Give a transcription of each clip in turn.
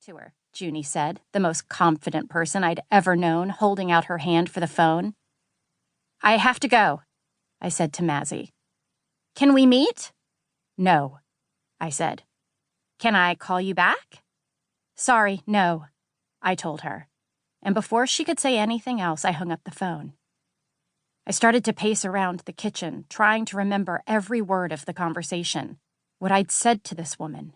to her, Junie said, the most confident person I'd ever known, holding out her hand for the phone. I have to go, I said to Mazzy. Can we meet? No, I said. Can I call you back? Sorry, no, I told her. And before she could say anything else, I hung up the phone. I started to pace around the kitchen, trying to remember every word of the conversation, what I'd said to this woman.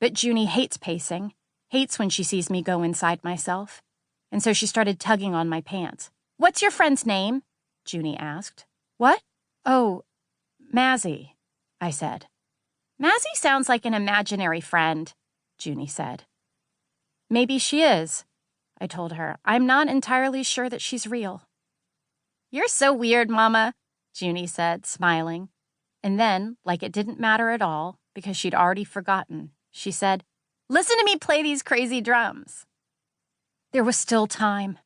But Junie hates pacing, hates when she sees me go inside myself, and so she started tugging on my pants. What's your friend's name? Junie asked. What? Oh, Mazzy, I said. Mazzy sounds like an imaginary friend, Junie said. Maybe she is, I told her. I'm not entirely sure that she's real. You're so weird, Mama, Junie said, smiling. And then, like it didn't matter at all, because she'd already forgotten, she said, Listen to me play these crazy drums. There was still time.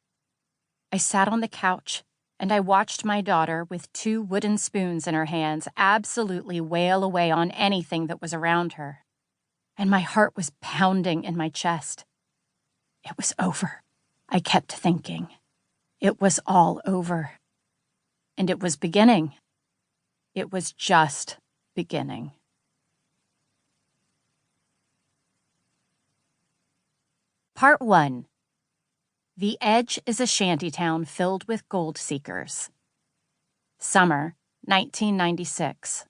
I sat on the couch, and I watched my daughter, with 2 wooden spoons in her hands, absolutely wail away on anything that was around her. And my heart was pounding in my chest. It was over, I kept thinking. It was all over. And it was beginning. It was just beginning. Part 1. The Edge is a shantytown filled with gold seekers. Summer, 1996.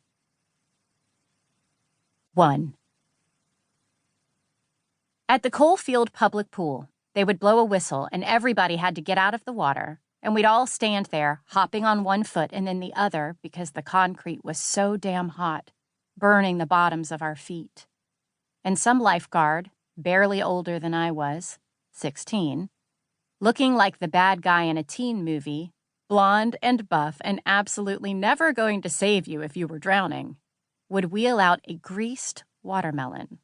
1. At the Coalfield public pool, they would blow a whistle and everybody had to get out of the water, and we'd all stand there, hopping on one foot and then the other because the concrete was so damn hot, burning the bottoms of our feet. And some lifeguard, barely older than I was, 16, looking like the bad guy in a teen movie, blonde and buff and absolutely never going to save you if you were drowning, would wheel out a greased watermelon.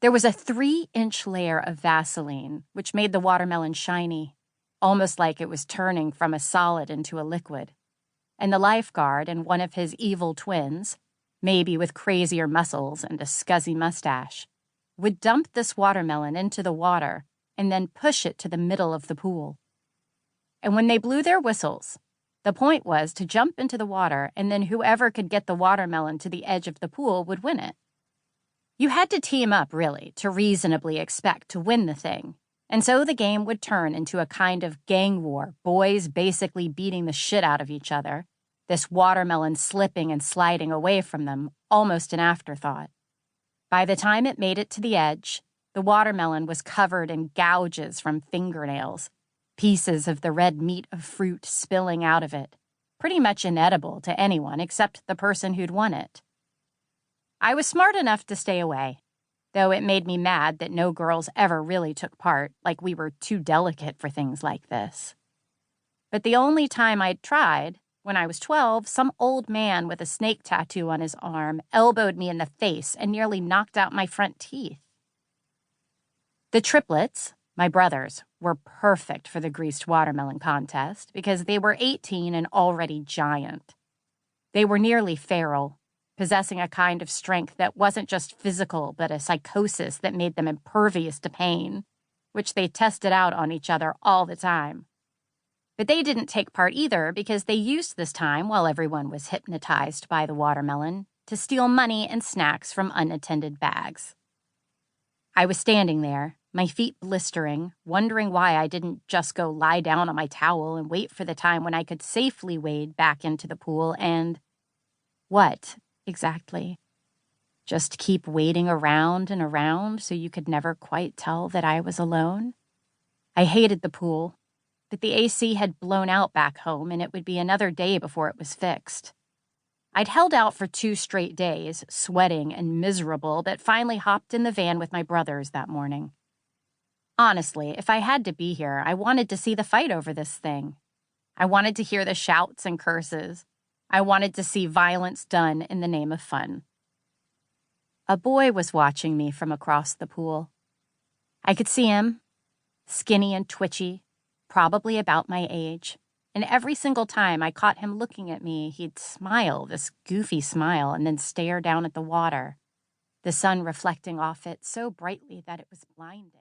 There was a 3-inch layer of Vaseline, which made the watermelon shiny, almost like it was turning from a solid into a liquid. And the lifeguard and one of his evil twins, maybe with crazier muscles and a scuzzy mustache, would dump this watermelon into the water and then push it to the middle of the pool. And when they blew their whistles, the point was to jump into the water, and then whoever could get the watermelon to the edge of the pool would win it. You had to team up, really, to reasonably expect to win the thing, and so the game would turn into a kind of gang war, boys basically beating the shit out of each other, this watermelon slipping and sliding away from them, almost an afterthought. By the time it made it to the edge, the watermelon was covered in gouges from fingernails, pieces of the red meat of fruit spilling out of it, pretty much inedible to anyone except the person who'd won it. I was smart enough to stay away, though it made me mad that no girls ever really took part, like we were too delicate for things like this. But the only time I'd tried, when I was 12, some old man with a snake tattoo on his arm elbowed me in the face and nearly knocked out my front teeth. The triplets, my brothers, were perfect for the greased watermelon contest because they were 18 and already giant. They were nearly feral, possessing a kind of strength that wasn't just physical but a psychosis that made them impervious to pain, which they tested out on each other all the time. But they didn't take part either because they used this time, while everyone was hypnotized by the watermelon, to steal money and snacks from unattended bags. I was standing there, my feet blistering, wondering why I didn't just go lie down on my towel and wait for the time when I could safely wade back into the pool and... What, exactly? Just keep wading around and around so you could never quite tell that I was alone? I hated the pool, but the AC had blown out back home and it would be another day before it was fixed. I'd held out for 2 straight days, sweating and miserable, but finally hopped in the van with my brothers that morning. Honestly, if I had to be here, I wanted to see the fight over this thing. I wanted to hear the shouts and curses. I wanted to see violence done in the name of fun. A boy was watching me from across the pool. I could see him, skinny and twitchy, probably about my age, and every single time I caught him looking at me, he'd smile, this goofy smile, and then stare down at the water, the sun reflecting off it so brightly that it was blinding.